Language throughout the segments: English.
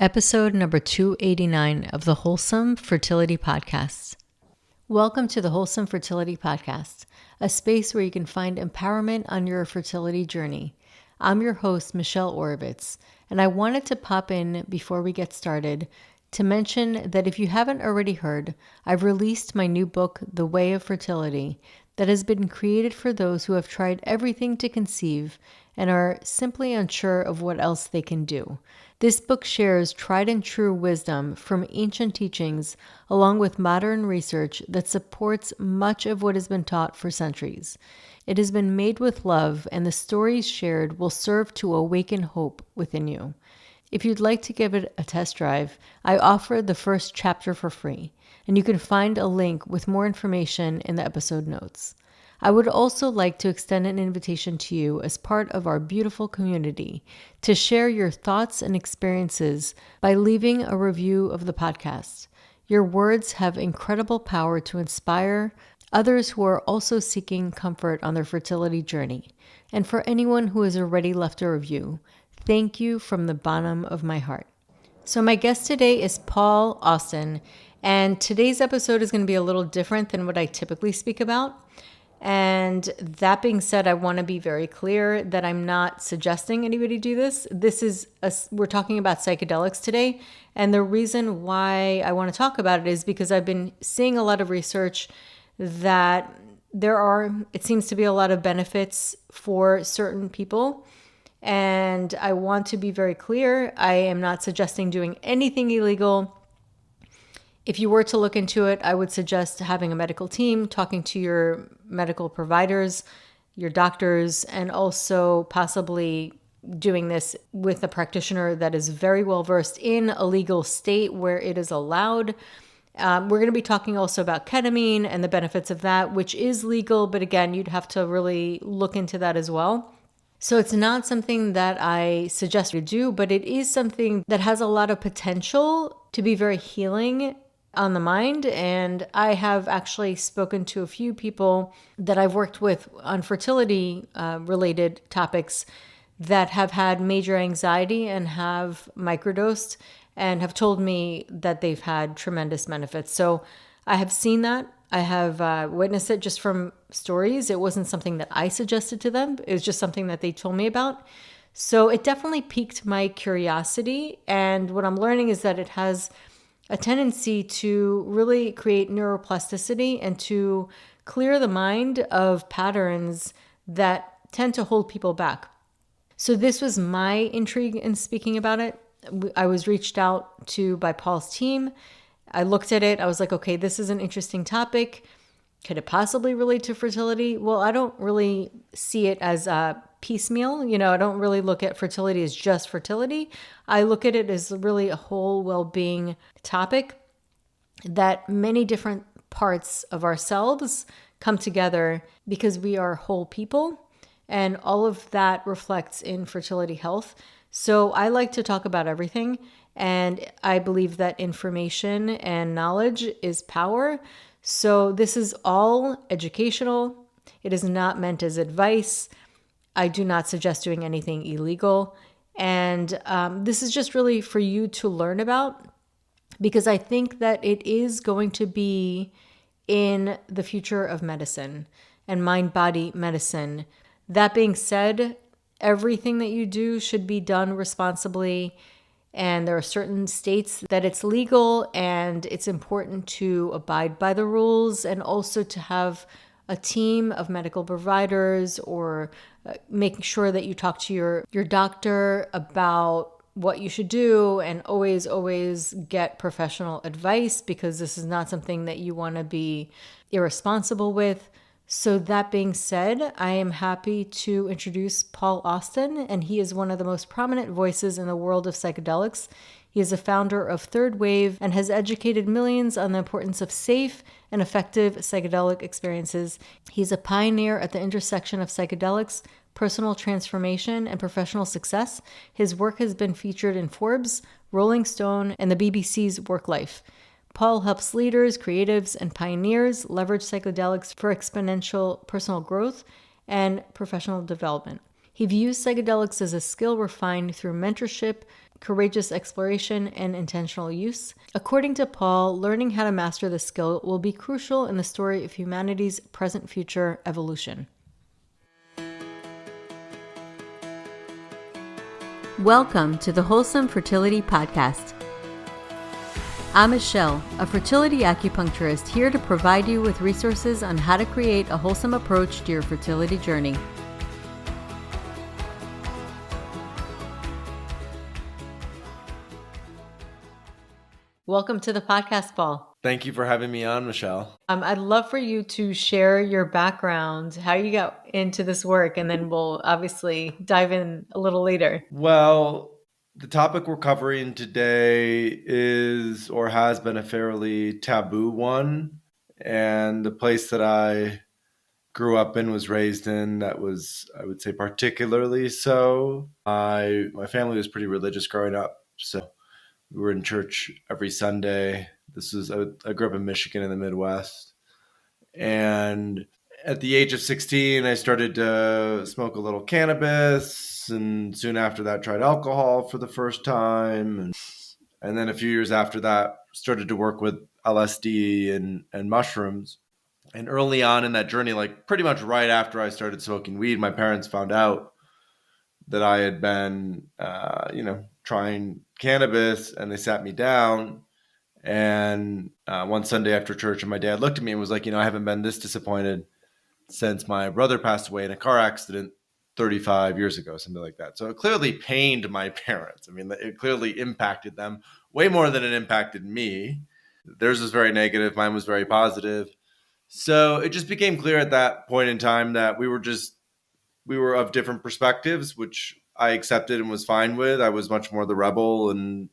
Episode number 289 of the Wholesome Fertility Podcast. Welcome to the Wholesome Fertility Podcast, a space where you can find empowerment on your fertility journey. I'm your host, Michelle Orovitz, and I wanted to pop in before we get started to mention that if you haven't already heard, I've released my new book, The Way of Fertility, that has been created for those who have tried everything to conceive and are simply unsure of what else they can do. This book shares tried and true wisdom from ancient teachings along with modern research that supports much of what has been taught for centuries. It has been made with love, and the stories shared will serve to awaken hope within you. If you'd like to give it a test drive, I offer the first chapter for free, and you can find a link with more information in the episode notes. I would also like to extend an invitation to you as part of our beautiful community to share your thoughts and experiences by leaving a review of the podcast. Your words have incredible power to inspire others who are also seeking comfort on their fertility journey. And for anyone who has already left a review, thank you from the bottom of my heart. So my guest today is Paul Austin, and today's episode is going to be a little different than what I typically speak about. And that being said, I want to be very clear that I'm not suggesting anybody do this. We're talking about psychedelics today. And the reason why I want to talk about it is because I've been seeing a lot of research that it seems to be a lot of benefits for certain people. And I want to be very clear. I am not suggesting doing anything illegal. If you were to look into it, I would suggest having a medical team, talking to your medical providers, your doctors, and also possibly doing this with a practitioner that is very well versed in a legal state where it is allowed. We're going to be talking also about ketamine and the benefits of that, which is legal, but again, you'd have to really look into that as well. So it's not something that I suggest you do, but it is something that has a lot of potential to be very healing on the mind. And I have actually spoken to a few people that I've worked with on fertility related topics that have had major anxiety and have microdosed and have told me that they've had tremendous benefits. So I have seen that. I have witnessed it just from stories. It wasn't something that I suggested to them. It was just something that they told me about. So it definitely piqued my curiosity. And what I'm learning is that it has a tendency to really create neuroplasticity and to clear the mind of patterns that tend to hold people back. So this was my intrigue in speaking about it. I was reached out to by Paul's team. I looked at it. I was like, okay, this is an interesting topic. Could it possibly relate to fertility? Well, I don't really see it as a piecemeal. I don't really look at fertility as just fertility. I look at it as really a whole well-being topic that many different parts of ourselves come together because we are whole people, and all of that reflects in fertility health. So I like to talk about everything, and I believe that information and knowledge is power. So this is all educational. It is not meant as advice. I do not suggest doing anything illegal. And this is just really for you to learn about, because I think that it is going to be in the future of medicine and mind-body medicine. That being said, everything that you do should be done responsibly. And there are certain states that it's legal, and it's important to abide by the rules and also to have a team of medical providers, or making sure that you talk to your doctor about what you should do, and always get professional advice, because this is not something that you want to be irresponsible with. So that being said, I am happy to introduce Paul Austin, and he is one of the most prominent voices in the world of psychedelics. He is a founder of Third Wave and has educated millions on the importance of safe and effective psychedelic experiences. He's a pioneer at the intersection of psychedelics, personal transformation, and professional success. His work has been featured in Forbes, Rolling Stone, and the BBC's Work Life. Paul helps leaders, creatives, and pioneers leverage psychedelics for exponential personal growth and professional development. He views psychedelics as a skill refined through mentorship, courageous exploration, and intentional use. According to Paul, learning how to master this skill will be crucial in the story of humanity's present-future evolution. Welcome to the Wholesome Fertility Podcast. I'm Michelle, a fertility acupuncturist here to provide you with resources on how to create a wholesome approach to your fertility journey. Welcome to the podcast, Paul. Thank you for having me on, Michelle. I'd love for you to share your background, how you got into this work, and then we'll obviously dive in a little later. Well, the topic we're covering today is or has been a fairly taboo one. And the place that I grew up in, was raised in, that was, I would say, particularly so. My family was pretty religious growing up. So we were in church every Sunday. I grew up in Michigan in the Midwest. And at the age of 16, I started to smoke a little cannabis, and soon after that tried alcohol for the first time. And then a few years after that, started to work with LSD and mushrooms. And early on in that journey, like pretty much right after I started smoking weed, my parents found out that I had been, trying cannabis, and they sat me down. And one Sunday after church, and my dad looked at me and was like, I haven't been this disappointed since my brother passed away in a car accident 35 years ago, something like that. So it clearly pained my parents. I mean, it clearly impacted them way more than it impacted me. Theirs was very negative. Mine was very positive. So it just became clear at that point in time that we were of different perspectives, which I accepted and was fine with. I was much more the rebel and,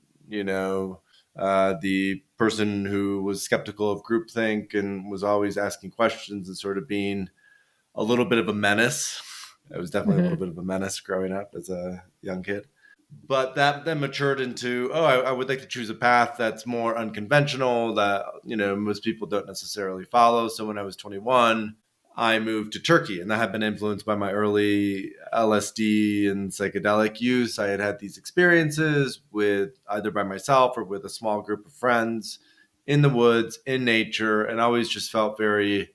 the person who was skeptical of groupthink and was always asking questions and sort of being a little bit of a menace. I was definitely a little bit of a menace growing up as a young kid. But that then matured into, I would like to choose a path that's more unconventional, that, most people don't necessarily follow. So when I was 21, I moved to Turkey, and that had been influenced by my early LSD and psychedelic use. I had had these experiences with either by myself or with a small group of friends in the woods, in nature, and I always just felt very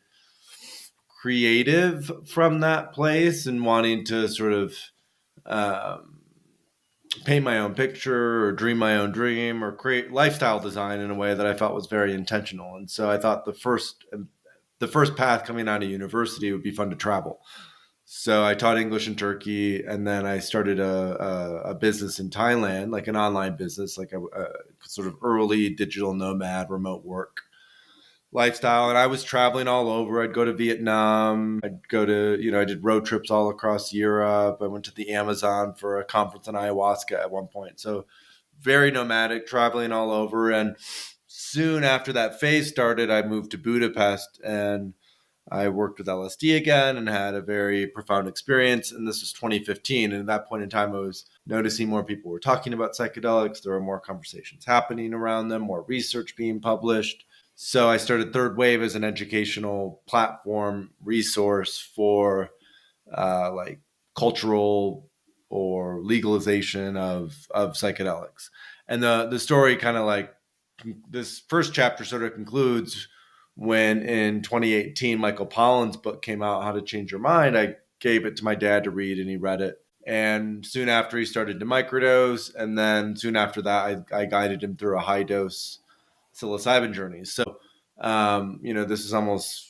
creative from that place and wanting to sort of paint my own picture or dream my own dream or create lifestyle design in a way that I felt was very intentional. And so I thought the first path coming out of university would be fun to travel. So I taught English in Turkey, and then I started a business in Thailand, like an online business, like a sort of early digital nomad remote work lifestyle. And I was traveling all over. I'd go to Vietnam. I'd go to, I did road trips all across Europe. I went to the Amazon for a conference on ayahuasca at one point. So very nomadic, traveling all over. And soon after that phase started, I moved to Budapest, and I worked with LSD again and had a very profound experience. And this was 2015. And at that point in time, I was noticing more people were talking about psychedelics. There were more conversations happening around them, more research being published. So I started Third Wave as an educational platform resource for like cultural or legalization of psychedelics. And the story kind of like this first chapter sort of concludes when in 2018, Michael Pollan's book came out, How to Change Your Mind. I gave it to my dad to read, and he read it. And soon after, he started to microdose. And then soon after that, I guided him through a high dose psilocybin journey. So, this is almost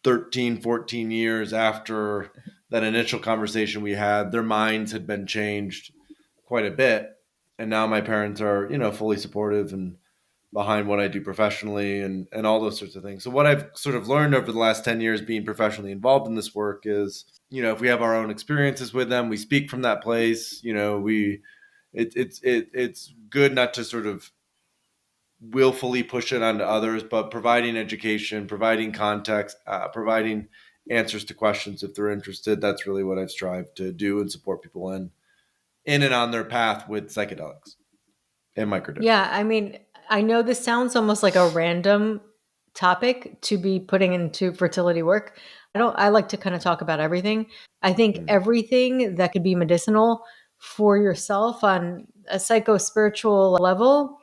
13, 14 years after that initial conversation we had. Their minds had been changed quite a bit. And now my parents are, fully supportive and behind what I do professionally and all those sorts of things. So what I've sort of learned over the last 10 years being professionally involved in this work is, if we have our own experiences with them, we speak from that place, it's good not to sort of willfully push it onto others, but providing education, providing context, providing answers to questions if they're interested. That's really what I've strived to do and support people in and on their path with psychedelics and microdose. Yeah, I mean, I know this sounds almost like a random topic to be putting into fertility work. I like to kind of talk about everything. I think everything that could be medicinal for yourself on a psycho spiritual level,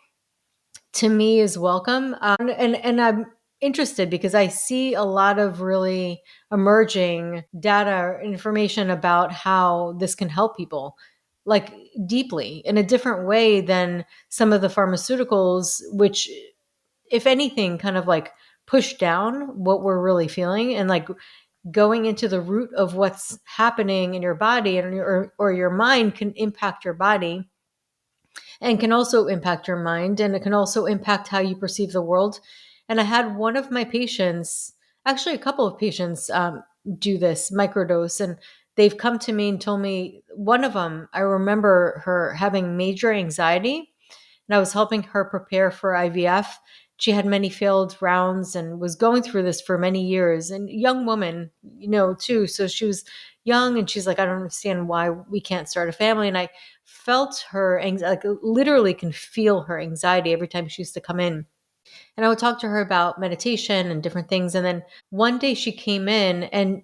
to me is welcome. And I'm interested because I see a lot of really emerging data or information about how this can help people, like deeply in a different way than some of the pharmaceuticals, which, if anything, kind of like push down what we're really feeling, and like going into the root of what's happening in your body and or your mind can impact your body and can also impact your mind, and it can also impact how you perceive the world. And I had one of my patients, actually a couple of patients, do this microdose, and they've come to me and told me, one of them, I remember her having major anxiety, and I was helping her prepare for IVF. She had many failed rounds and was going through this for many years, and young woman, too. So she was young, and she's like, I don't understand why we can't start a family. And I felt her anxiety, like literally can feel her anxiety every time she used to come in. And I would talk to her about meditation and different things. And then one day she came in, and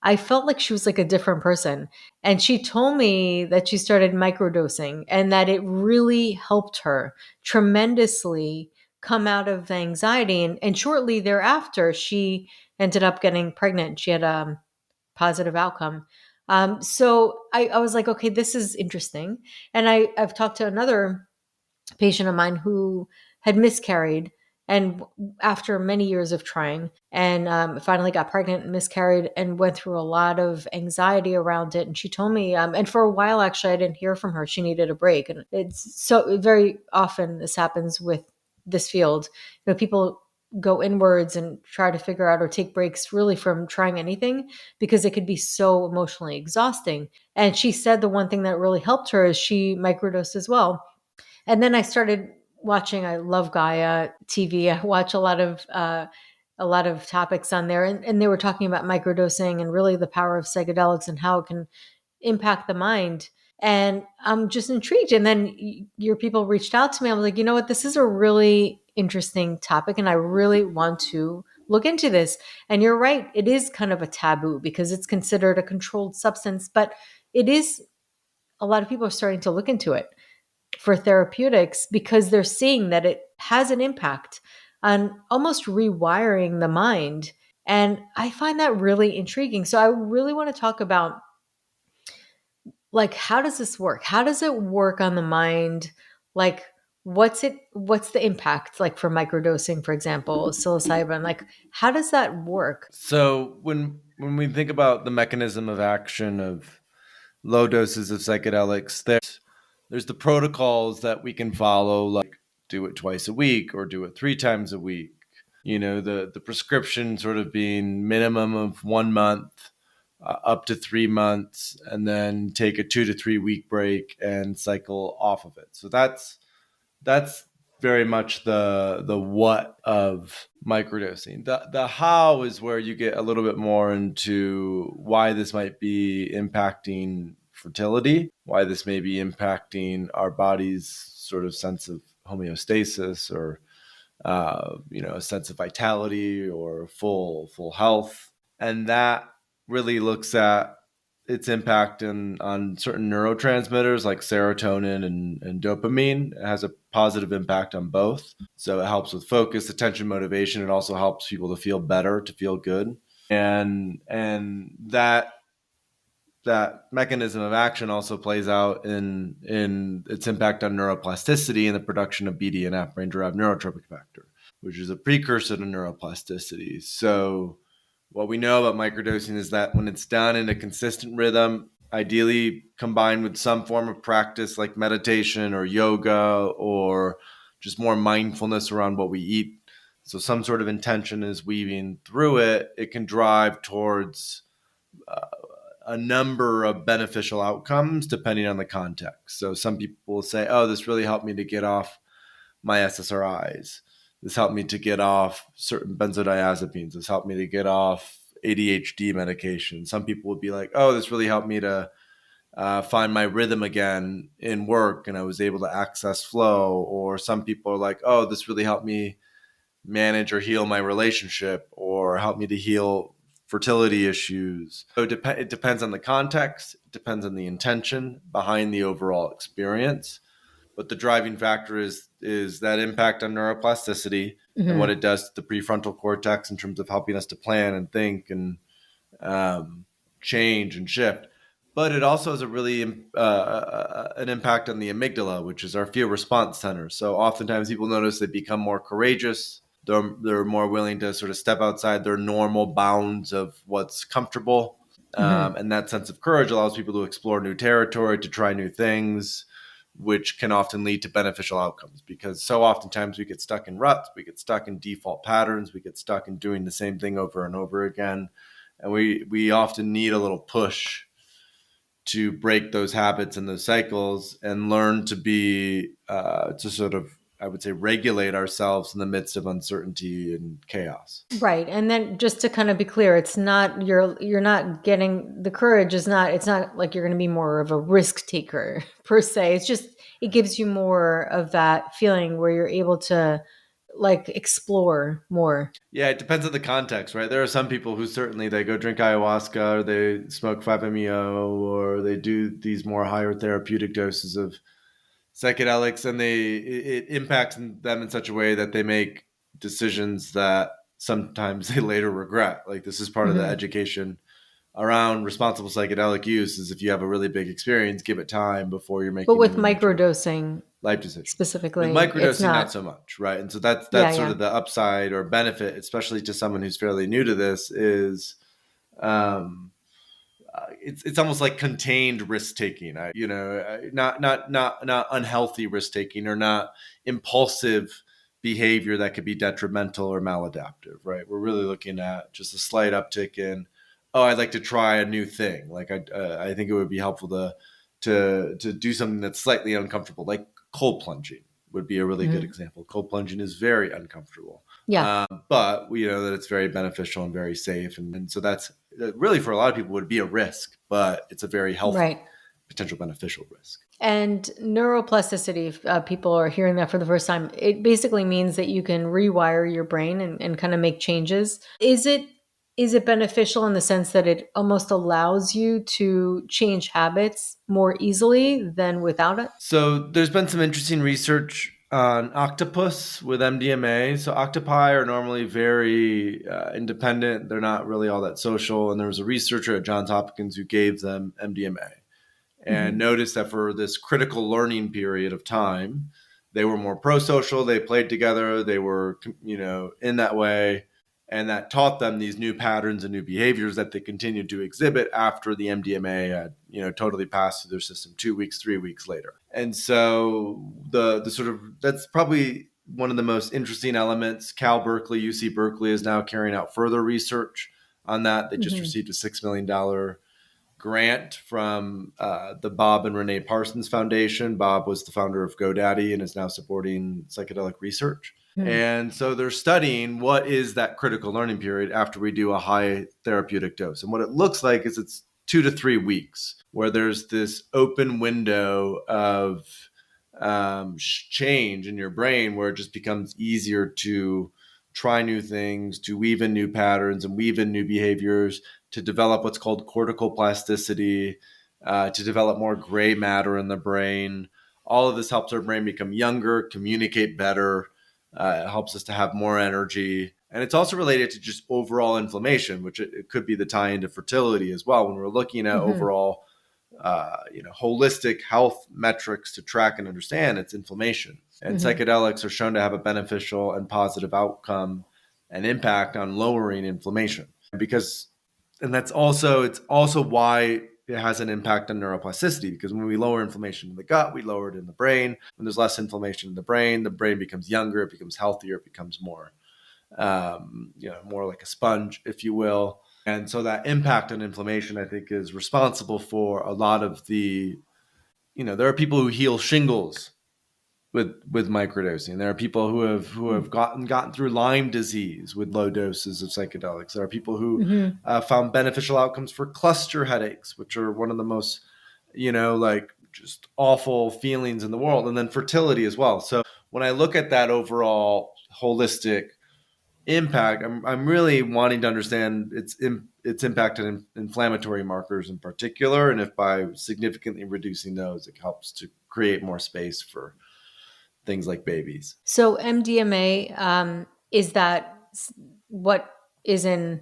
I felt like she was like a different person. And she told me that she started microdosing and that it really helped her tremendously come out of the anxiety. And shortly thereafter, she ended up getting pregnant. She had a positive outcome. So I was like, okay, this is interesting. And I've talked to another patient of mine who had miscarried, and after many years of trying, and finally got pregnant and miscarried and went through a lot of anxiety around it. And she told me, and for a while actually I didn't hear from her, she needed a break. And it's so very often this happens with this field. People go inwards and try to figure out or take breaks really from trying anything, because it could be so emotionally exhausting. And she said the one thing that really helped her is she microdosed as well. And then I started watching. I love Gaia TV. I watch a lot of topics on there, and they were talking about microdosing and really the power of psychedelics and how it can impact the mind. And I'm just intrigued. And then your people reached out to me. I was like, you know what? This is a really interesting topic, and I really want to look into this. And you're right. It is kind of a taboo because it's considered a controlled substance, but it is, a lot of people are starting to look into it for therapeutics because they're seeing that it has an impact on almost rewiring the mind. And I find that really intriguing. So I really want to talk about, like, how does this work? How does it work on the mind? Like, what's the impact, like for microdosing, for example, psilocybin? Like, how does that work? So when we think about the mechanism of action of low doses of psychedelics, there's the protocols that we can follow, like do it twice a week or do it 3 times a week. The prescription sort of being minimum of 1 month, up to 3 months, and then take a 2 to 3 week break and cycle off of it. So that's very much the what of microdosing. The how is where you get a little bit more into why this might be impacting fertility, why this may be impacting our body's sort of sense of homeostasis, or a sense of vitality or full health. And that really looks at its impact on certain neurotransmitters like serotonin and dopamine. It has a positive impact on both. So it helps with focus, attention, motivation. It also helps people to feel better, to feel good. And that mechanism of action also plays out in its impact on neuroplasticity and the production of BDNF, brain derived neurotrophic factor, which is a precursor to neuroplasticity. So what we know about microdosing is that when it's done in a consistent rhythm, ideally combined with some form of practice like meditation or yoga or just more mindfulness around what we eat, so some sort of intention is weaving through it, it can drive towards uh, a number of beneficial outcomes depending on the context. So some people will say, oh, this really helped me to get off my SSRIs. This helped me to get off certain benzodiazepines. This helped me to get off ADHD medication. Some people would be like, oh, this really helped me to find my rhythm again in work and I was able to access flow. Or some people are like, oh, this really helped me manage or heal my relationship or help me to heal fertility issues. So it depends on the context, it depends on the intention behind the overall experience. but the driving factor is that impact on neuroplasticity and what Mm-hmm. it does to the prefrontal cortex in terms of helping us to plan and think and change and shift. But it also has a really an impact on the amygdala, which is our fear response center. So oftentimes people notice they become more courageous. They're more willing to sort of step outside their normal bounds of what's comfortable. Mm-hmm. And that sense of courage allows people to explore new territory, to try new things, which can often lead to beneficial outcomes because so oftentimes we get stuck in ruts, we get stuck in default patterns, we get stuck in doing the same thing over and over again. And we often need a little push to break those habits and those cycles and learn to be to sort of, I would say, regulate ourselves in the midst of uncertainty and chaos. Right. And then just to kind of be clear, it's not you're not getting the courage is not it's not like you're going to be more of a risk taker per se. It's just it gives you more of that feeling where you're able to like explore more. Yeah, it depends on the context, right? There are some people who certainly they go drink ayahuasca or they smoke 5-MeO or they do these more higher therapeutic doses of psychedelics and it impacts them in such a way that they make decisions that sometimes they later regret. Like this is part of the Hmm. education around responsible psychedelic use is if you have a really big experience, give it time before you're But making with any major microdosing life decisions. With specifically, it's microdosing, not not. so much, right? And so Yeah, that's sort yeah. of the upside or benefit, especially to someone who's fairly new to this, is um, it's almost like contained risk taking. Not unhealthy risk taking or not impulsive behavior that could be detrimental or maladaptive. Right? We're really looking at just a slight uptick in. Oh, I'd like to try a new thing. Like I think it would be helpful to do something that's slightly uncomfortable, like cold plunging would be a really good Hmm. example. Cold plunging is very uncomfortable, Yeah. but we know that it's very beneficial and very safe, and so that's really for a lot of people would be a risk, but it's a very healthy, Right. potential beneficial risk. And neuroplasticity, if people are hearing that for the first time, it basically means that you can rewire your brain and kind of make changes. Is it beneficial in the sense that it almost allows you to change habits more easily than without it? So there's been some interesting research on octopus with MDMA. So octopi are normally very independent. They're not really all that social. And there was a researcher at Johns Hopkins who gave them MDMA and Hmm. noticed that for this critical learning period of time, they were more pro-social. They played together. They were, in that way, and that taught them these new patterns and new behaviors that they continued to exhibit after the MDMA had, totally passed through their system 2 weeks, 3 weeks later. And so the sort of that's probably one of the most interesting elements. Cal Berkeley, UC Berkeley is now carrying out further research on that. They just Hmm. received a $6 million grant from the Bob and Renee Parsons Foundation. Bob was the founder of GoDaddy and is now supporting psychedelic research. Hmm. And so they're studying what is that critical learning period after we do a high therapeutic dose. And what it looks like is it's 2 to 3 weeks where there's this open window of change in your brain where it just becomes easier to try new things, to weave in new patterns and weave in new behaviors, to develop what's called cortical plasticity, to develop more gray matter in the brain. All of this helps our brain become younger, communicate better. It helps us to have more energy. And it's also related to just overall inflammation, which it could be the tie into fertility as well. When we're looking at Hmm. overall, holistic health metrics to track and understand, it's inflammation. And Hmm. psychedelics are shown to have a beneficial and positive outcome and impact on lowering inflammation. Because and that's also it's also why it has an impact on neuroplasticity because when we lower inflammation in the gut, we lower it in the brain. When there's less inflammation in the brain becomes younger, it becomes healthier, it becomes more, more like a sponge, if you will. And so that impact on inflammation, I think, is responsible for a lot of there are people who heal shingles with microdosing. There are people who have gotten through Lyme disease with low doses of psychedelics. There are people who Hmm. found beneficial outcomes for cluster headaches, which are one of the most like just awful feelings in the world, and then fertility as well. So when I look at that overall holistic impact, I'm really wanting to understand its impact on inflammatory markers in particular, and if by significantly reducing those, it helps to create more space for things like babies. So MDMA, is that what is in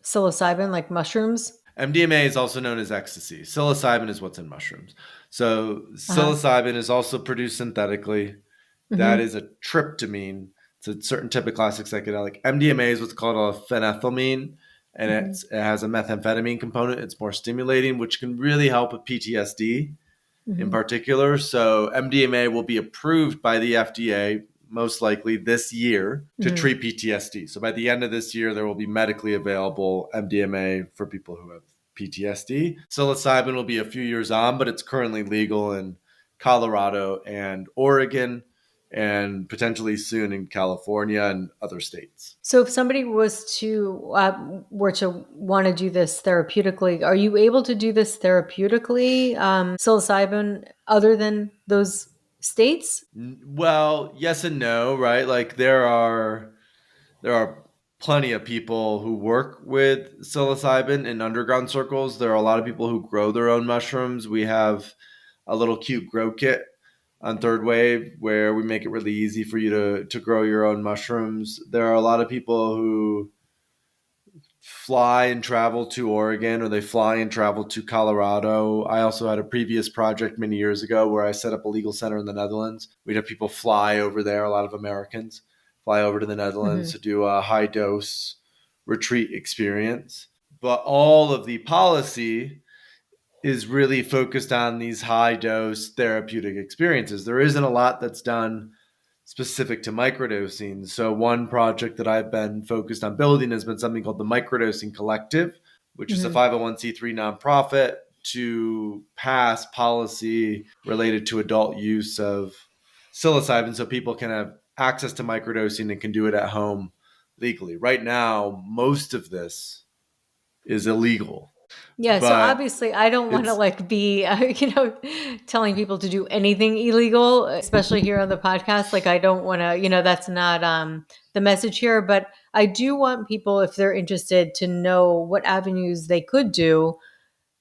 psilocybin, like mushrooms? MDMA is also known as ecstasy. Psilocybin is what's in mushrooms. So Uh-huh. psilocybin is also produced synthetically. That Mm-hmm. is a tryptamine. It's a certain type of classic psychedelic. MDMA is what's called a phenethylamine, and Mm-hmm. it has a methamphetamine component. It's more stimulating, which can really help with PTSD in Mm-hmm. particular. So MDMA will be approved by the FDA most likely this year to Mm-hmm. treat PTSD. So by the end of this year, there will be medically available MDMA for people who have PTSD. Psilocybin will be a few years on, but it's currently legal in Colorado and Oregon, and potentially soon in California and other states. So if somebody were to want to do this therapeutically, are you able to do this therapeutically, psilocybin, other than those states? Well, yes and no, right? Like there are plenty of people who work with psilocybin in underground circles. There are a lot of people who grow their own mushrooms. We have a little cute grow kit on Third Wave where we make it really easy for you to grow your own mushrooms. There are a lot of people who fly and travel to Oregon, or they fly and travel to Colorado. I also had a previous project many years ago where I set up a legal center in the Netherlands. We'd have people fly over there, a lot of Americans fly over to the Netherlands Mm-hmm. to do a high dose retreat experience. But all of the policy is really focused on these high dose therapeutic experiences. There isn't a lot that's done specific to microdosing. So one project that I've been focused on building has been something called the Microdosing Collective, which is a Mm-hmm. 501c3 nonprofit to pass policy related to adult use of psilocybin so people can have access to microdosing and can do it at home legally. Right now, most of this is illegal, Yeah, so but obviously I don't want to it's like be, telling people to do anything illegal, especially here on the podcast. Like I don't want to, that's not the message here, but I do want people, if they're interested, to know what avenues they could do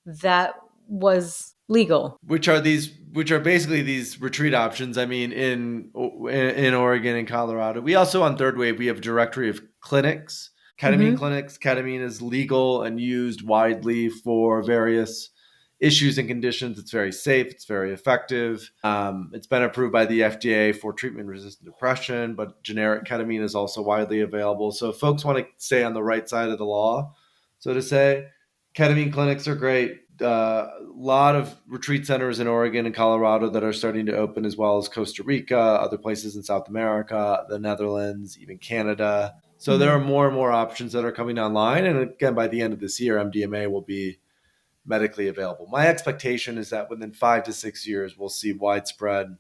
that was legal. which are basically these retreat options. I mean, in Oregon and Colorado, we also on Third Wave we have a directory of clinics, ketamine Mm-hmm. clinics. Ketamine is legal and used widely for various issues and conditions. It's very safe. It's very effective. It's been approved by the FDA for treatment-resistant depression, but generic ketamine is also widely available. So if folks want to stay on the right side of the law, so to say, ketamine clinics are great. A lot of retreat centers in Oregon and Colorado that are starting to open, as well as Costa Rica, other places in South America, the Netherlands, even Canada. So there Mm-hmm. are more and more options that are coming online. And again, by the end of this year, MDMA will be medically available. My expectation is that within 5 to 6 years, we'll see widespread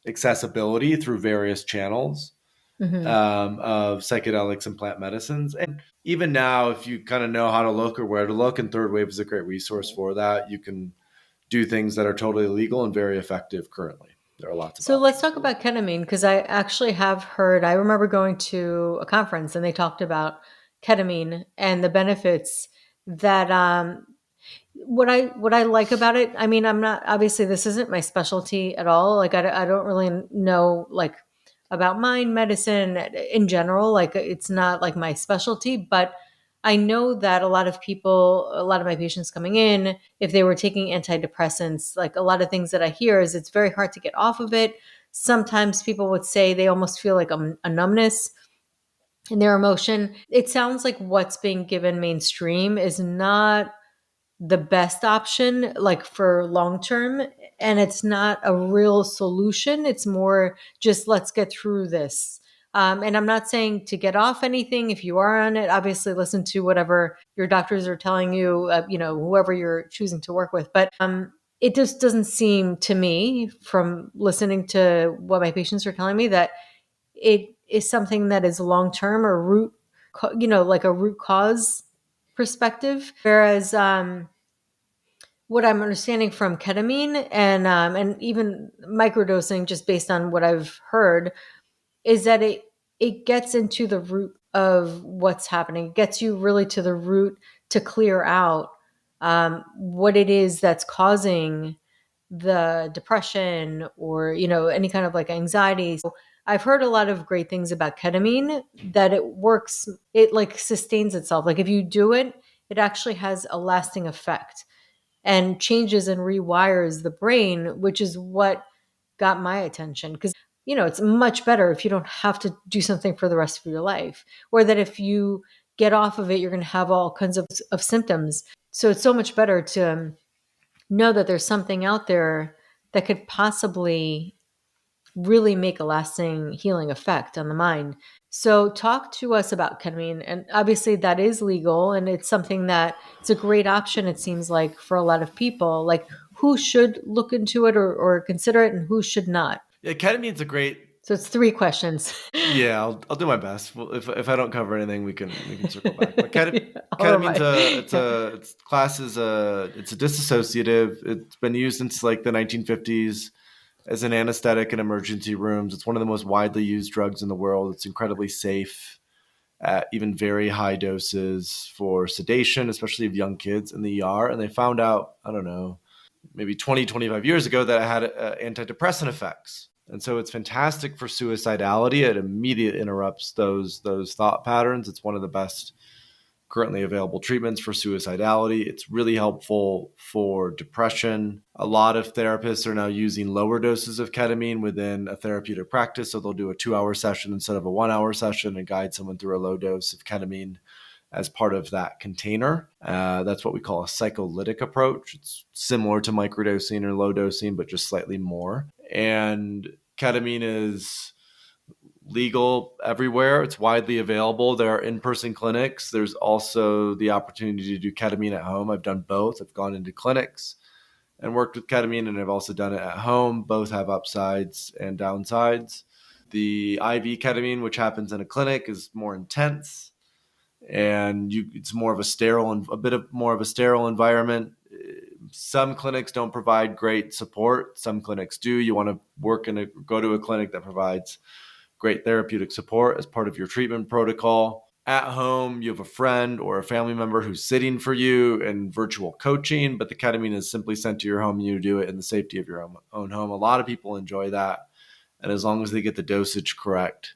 accessibility through various channels Mm-hmm. of psychedelics and plant medicines. And even now, if you kind of know how to look or where to look, and Third Wave is a great resource for that, you can do things that are totally legal and very effective currently. There are lots of So let's options talk for it. about ketamine, because I actually have heard, I remember going to a conference and they talked about ketamine and the benefits that what I like about it. I mean, I'm not, obviously this isn't my specialty at all. Like I don't really know like about mind medicine in general. Like it's not like my specialty, but I know that a lot of people, a lot of my patients coming in, if they were taking antidepressants, like a lot of things that I hear is it's very hard to get off of it. Sometimes people would say they almost feel like a numbness in their emotion. It sounds like what's being given mainstream is not the best option like for long term, and it's not a real solution. It's more just let's get through this. And I'm not saying to get off anything. If you are on it, obviously listen to whatever your doctors are telling you, whoever you're choosing to work with, but it just doesn't seem to me from listening to what my patients are telling me that it is something that is long term or like a root cause perspective, whereas what I'm understanding from ketamine and even microdosing, just based on what I've heard, is that it gets into the root of what's happening. It gets you really to the root to clear out what it is that's causing the depression or, any kind of like anxiety. So I've heard a lot of great things about ketamine, that it works, it like sustains itself. Like if you do it, it actually has a lasting effect and changes and rewires the brain, which is what got my attention. Because, it's much better if you don't have to do something for the rest of your life, or that if you get off of it, you're going to have all kinds of symptoms. So it's so much better to know that there's something out there that could possibly really make a lasting healing effect on the mind. So talk to us about ketamine. And obviously that is legal, and it's something that it's a great option, it seems like, for a lot of people. Like, who should look into it or consider it, and who should not? Yeah, ketamine's a great. So it's 3 questions. Yeah, I'll do my best. Well, if I don't cover anything, we can circle back. But I'll ketamine's remind. it's class is it's a dissociative. It's been used since like the 1950s as an anesthetic in emergency rooms. It's one of the most widely used drugs in the world. It's incredibly safe at even very high doses for sedation, especially of young kids in the ER. And they found out, I don't know, maybe 20, 25 years ago that it had antidepressant effects. And so it's fantastic for suicidality. It immediately interrupts those thought patterns. It's one of the best currently available treatments for suicidality. It's really helpful for depression. A lot of therapists are now using lower doses of ketamine within a therapeutic practice. So they'll do a 2-hour session instead of a 1-hour session and guide someone through a low dose of ketamine as part of that container. That's what we call a psycholytic approach. It's similar to microdosing or low dosing, but just slightly more. And ketamine is legal everywhere. It's widely available. There are in-person clinics. There's also the opportunity to do ketamine at home. I've done both. I've gone into clinics and worked with ketamine, and I've also done it at home. Both have upsides and downsides. The IV ketamine, which happens in a clinic, is more intense, and it's more of a sterile and a bit of more of a sterile environment. Some clinics don't provide great support. Some clinics do. You want to go to a clinic that provides great therapeutic support as part of your treatment protocol. At home, you have a friend or a family member who's sitting for you and virtual coaching, but the ketamine is simply sent to your home and you do it in the safety of your own home. A lot of people enjoy that. And as long as they get the dosage correct,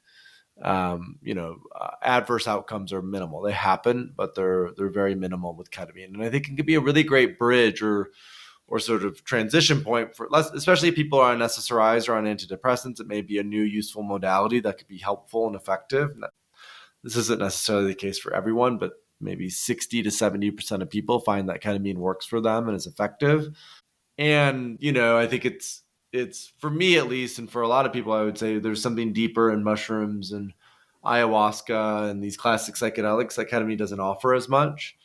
adverse outcomes are minimal. They happen, but they're very minimal with ketamine. And I think it can be a really great bridge or sort of transition point for especially if people are on SSRIs or on antidepressants. It may be a new useful modality that could be helpful and effective. This isn't necessarily the case for everyone, but maybe 60 to 70% of people find that ketamine works for them and is effective. And, I think it's for me at least, and for a lot of people, I would say there's something deeper in mushrooms and ayahuasca and these classic psychedelics that ketamine doesn't offer as much.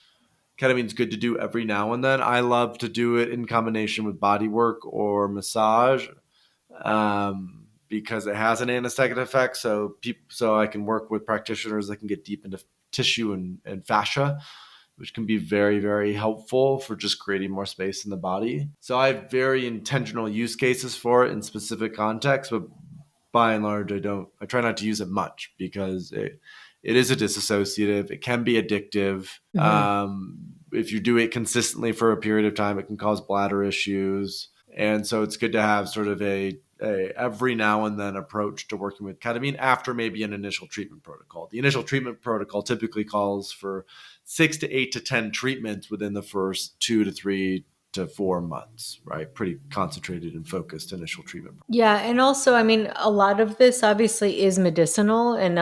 Ketamine's good to do every now and then. I love to do it in combination with body work or massage because it has an anesthetic effect. So I can work with practitioners that can get deep into tissue and fascia, which can be very, very helpful for just creating more space in the body. So I have very intentional use cases for it in specific contexts, but by and large, I try not to use it much because it is a dissociative. It can be addictive. If you do it consistently for a period of time, it can cause bladder issues. And so it's good to have sort of a every now and then approach to working with ketamine after maybe an initial treatment protocol. The initial treatment protocol typically calls for 6 to 8 to 10 treatments within the first 2 to 3 to 4 months, right? Pretty concentrated and focused initial treatment. Yeah. And also, I mean, a lot of this obviously is medicinal, and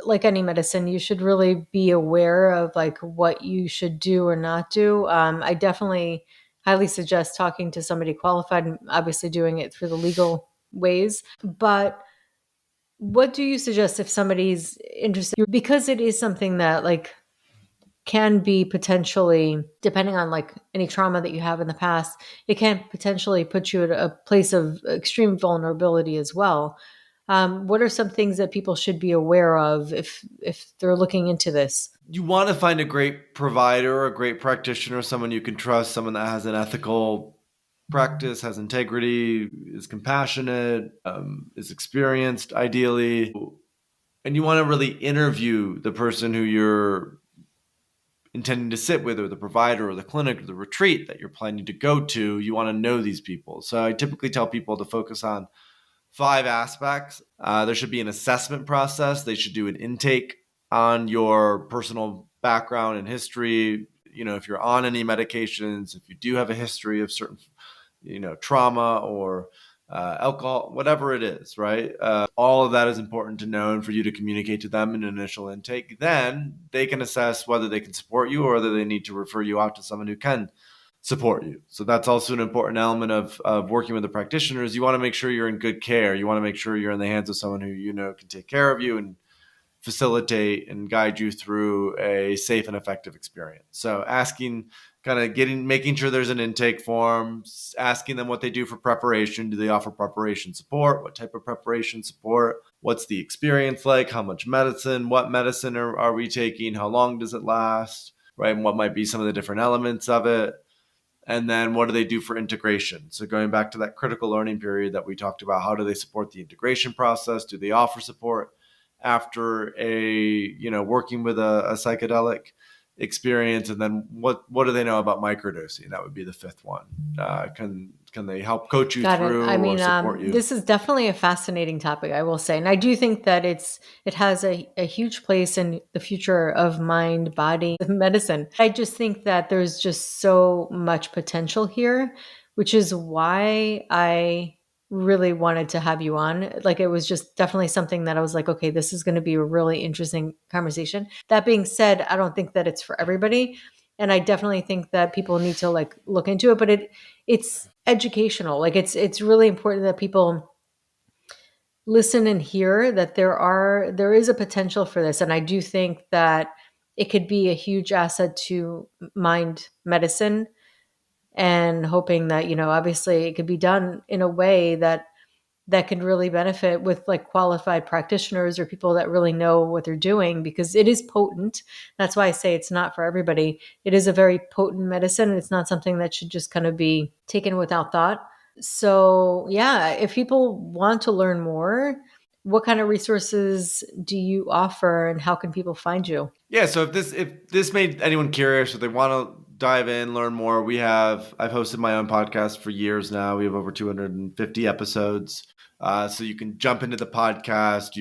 like any medicine, you should really be aware of like what you should do or not do. I definitely highly suggest talking to somebody qualified and obviously doing it through the legal ways. But what do you suggest if somebody's interested? Because it is something that like can be potentially, depending on like any trauma that you have in the past, it can potentially put you at a place of extreme vulnerability as well. What are some things that people should be aware of if they're looking into this? You want to find a great provider, a great practitioner, someone you can trust, someone that has an ethical practice, has integrity, is compassionate, is experienced, ideally. And you want to really interview the person who you're intending to sit with, or the provider or the clinic or the retreat that you're planning to go to, you want to know these people. So I typically tell people to focus on 5 aspects. There should be an assessment process. They should do an intake on your personal background and history. If you're on any medications, if you do have a history of certain, trauma or alcohol, whatever it is, right? All of that is important to know and for you to communicate to them in an initial intake. Then they can assess whether they can support you or whether they need to refer you out to someone who can support you. So that's also an important element of working with the practitioners. You want to make sure you're in good care. You want to make sure you're in the hands of someone who can take care of you and facilitate and guide you through a safe and effective experience. So making sure there's an intake form, asking them what they do for preparation. Do they offer preparation support? What type of preparation support? What's the experience like? How much medicine? What medicine are we taking? How long does it last? Right? And what might be some of the different elements of it? And then what do they do for integration? So going back to that critical learning period that we talked about, how do they support the integration process? Do they offer support after working with a psychedelic experience? And then what do they know about microdosing? That would be the 5th one. Can they help coach you through or support you? This is definitely a fascinating topic, I will say. And I do think that it has a huge place in the future of mind, body, medicine. I just think that there's just so much potential here, which is why I really wanted to have you on. Like, it was just definitely something that I was like, okay, this is going to be a really interesting conversation. That being said, I don't think that it's for everybody. And I definitely think that people need to look into it, but it's educational. Like, it's really important that people listen and hear that there is a potential for this. And I do think that it could be a huge asset to mind medicine, and hoping that, obviously it could be done in a way that could really benefit with qualified practitioners or people that really know what they're doing, because it is potent. That's why I say it's not for everybody. It is a very potent medicine, and it's not something that should just kind of be taken without thought. So yeah, if people want to learn more, what kind of resources do you offer, and how can people find you? Yeah, so if this made anyone curious, or they want to dive in, learn more, I've hosted my own podcast for years now. We have over 250 episodes. So you can jump into the podcast.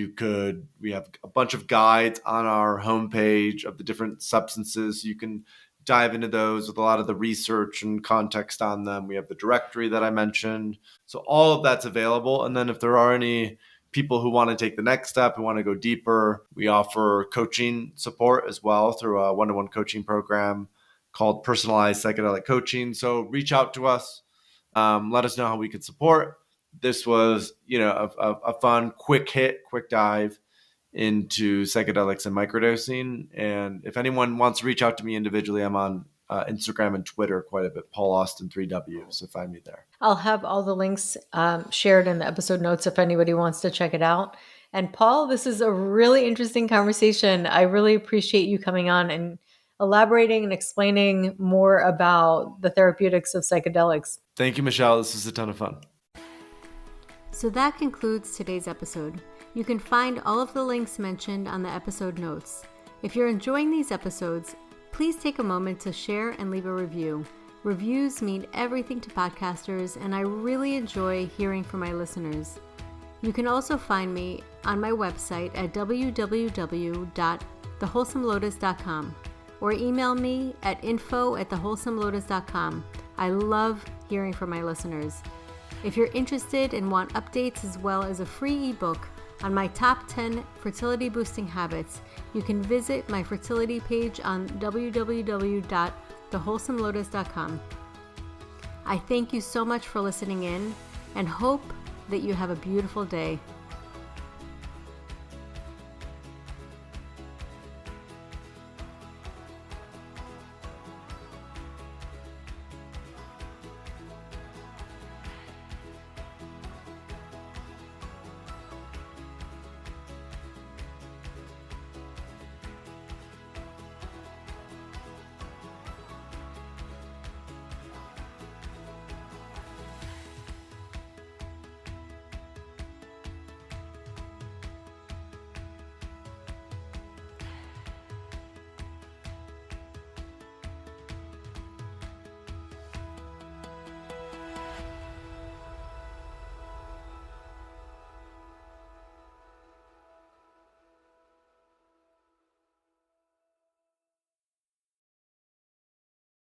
We have a bunch of guides on our homepage of the different substances. You can dive into those with a lot of the research and context on them. We have the directory that I mentioned. So all of that's available. And then if there are any people who want to take the next step, who want to go deeper, we offer coaching support as well through a one-to-one coaching program called Personalized Psychedelic Coaching. So reach out to us. Let us know how we can support. This was, a fun, quick dive into psychedelics and microdosing. And if anyone wants to reach out to me individually, I'm on Instagram and Twitter quite a bit, Paul Austin 3W. So find me there. I'll have all the links shared in the episode notes if anybody wants to check it out. And Paul, this is a really interesting conversation. I really appreciate you coming on and elaborating and explaining more about the therapeutics of psychedelics. Thank you, Michelle. This was a ton of fun. So that concludes today's episode. You can find all of the links mentioned on the episode notes. If you're enjoying these episodes, please take a moment to share and leave a review. Reviews mean everything to podcasters, and I really enjoy hearing from my listeners. You can also find me on my website at www.thewholesomelotus.com or email me at info@thewholesomelotus.com. I love hearing from my listeners. If you're interested and want updates as well as a free ebook on my top 10 fertility boosting habits, you can visit my fertility page on www.thewholesomelotus.com. I thank you so much for listening in and hope that you have a beautiful day.